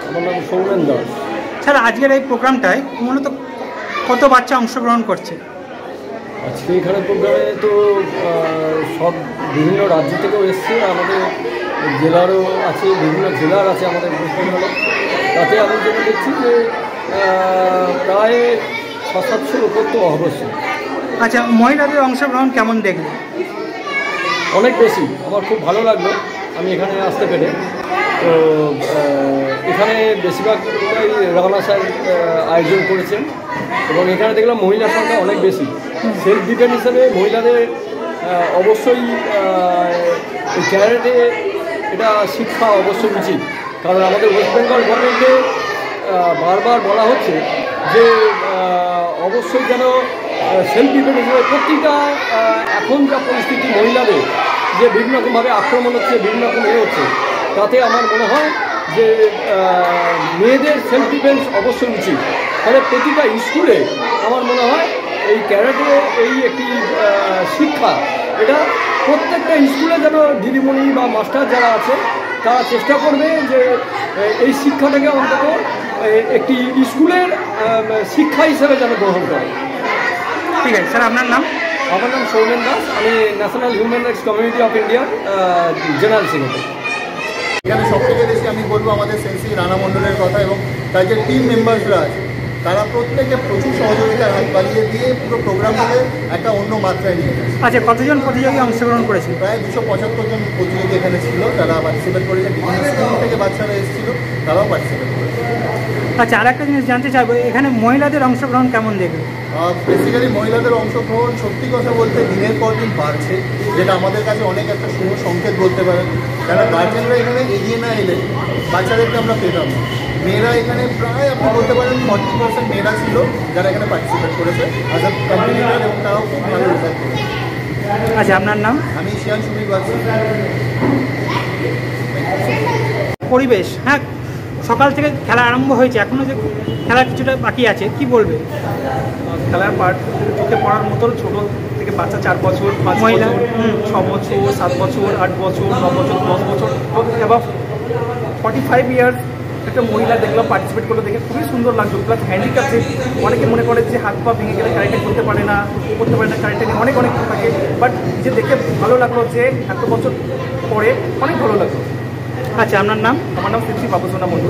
আমার নাম সৌমেন দাস। স্যার, আজকের এই প্রোগ্রামটায় মূলত কত বাচ্চা অংশগ্রহণ করছে? আজকে এখানে প্রোগ্রামে তো সব বিভিন্ন রাজ্য থেকেও এসছে, আমাদের জেলারও আছে, বিভিন্ন জেলার আছে আমাদের ওয়েস্ট বেঙ্গলে। তাতে আমি যেটা দেখছি যে প্রায় 600-700 উপর তো অবশ্যই। আচ্ছা, মহিলাদের অংশগ্রহণ কেমন দেখলেন? অনেক বেশি, আমার খুব ভালো লাগলো আমি এখানে আসতে পেরে। তো এখানে বেশিরভাগটাই রানা স্যার আয়োজন করেছেন এবং এখানে দেখলাম মহিলার সংখ্যা অনেক বেশি। সেলফ ডিফেন্স হিসেবে মহিলাদের অবশ্যই ক্যারেটে এটা শিক্ষা অবশ্যই উচিত, কারণ আমাদের ওয়েস্ট বেঙ্গল গভর্নমেন্টে বারবার বলা হচ্ছে যে অবশ্যই যেন সেলফ ডিফেন্স হিসেবে প্রতিটা এখন যা পরিস্থিতি মহিলাদের যে বিভিন্ন রকমভাবে আক্রমণ হচ্ছে, বিভিন্ন রকম হচ্ছে, তাতে আমার মনে হয় যে মেয়েদের সেলফ ডিফেন্স অবশ্যই উচিত। ফলে প্রতিটা স্কুলে আমার মনে হয় এই ক্যারাটে এই একটি শিক্ষা, এটা প্রত্যেকটা স্কুলে যেন দিদিমণি বা মাস্টার যারা আছে তারা চেষ্টা করবে যে এই শিক্ষাটাকে অন্তত একটি স্কুলের শিক্ষা হিসেবে যেন গ্রহণ করে। ঠিক আছে স্যার, আপনার নাম? আমার নাম সৌমেন দাস, আমি national human rights community of ইন্ডিয়ার জেনারেল সেক্রেটারি। এখানে সবথেকে বেশি আমি বলবো আমাদের সেন্সি রানা মণ্ডলের কথা এবং তার যে টিম মেম্বার্সরা আছে তারা প্রত্যেকে প্রচুর সহযোগিতার হাত বাড়িয়ে দিয়ে পুরো প্রোগ্রামটাকে একটা অন্য মাত্রায় নিয়ে গেছে। আচ্ছা, কতজন প্রতিযোগী অংশগ্রহণ করেছিল? প্রায় 275 জন প্রতিযোগী এখানে ছিল, তারা পার্টিসিপেট করেছে। বিভিন্ন স্কুল থেকে বাচ্চারা এসেছিল, তারাও পার্টিসিপেট করেছে। আচ্ছা, আর একটা জিনিস জানতে চাইবো, এখানে মহিলাদের অংশগ্রহণ কেমন দেখবে? বেসিক্যালি মহিলাদের অংশগ্রহণ সত্যি কথা বলতে দিনের পর দিন বাড়ছে, যেটা আমাদের কাছে অনেক একটা শুভ সংকেত বলতে পারেন। কেন গার্জেনরা এখানে এগিয়ে না এলে বাচ্চাদেরকে আমরা পেতাম না। মেয়েরা এখানে প্রায় আপনি বলতে পারেন 40% মেয়েরা ছিল যারা এখানে পার্টিসিপেট করেছে অ্যাজ আ কম্পিটিটর, এবং তারাও খুব ভালো রেজাল্ট করেছে। আচ্ছা, আপনার নাম? আমি শিয়ান সুমির বাচ্চা। পরিবেশ, হ্যাঁ, সকাল থেকে খেলা আরম্ভ হয়েছে, এখনও যে খেলা কিছুটা বাকি আছে, কি বলবে? খেলার পার্ট চোখে পড়ার মতন, ছোটো থেকে বাচ্চা 4 বছর, 5 মহিলা, বছর, 6 বছর, 7 বছর, 8 বছর, 9 বছর, 10 বছর এবং 45 ইয়ার্স একটা মহিলা দেখলাম পার্টিসিপেট করলে, দেখে খুবই সুন্দর লাগলো। প্লাস হ্যান্ডিক্যাপ, অনেকে মনে করে যে হাত পা ভেঙে গেলে ক্যারেক্টার করতে পারে না, ক্যারেক্টার নিয়ে অনেক থাকে, বাট যে দেখে ভালো লাগলো যে এত বছর পরে অনেক ভালো লাগলো। আচ্ছা, আপনার নাম? আমার নাম শ্রী বাবুসোনা মন্ডল।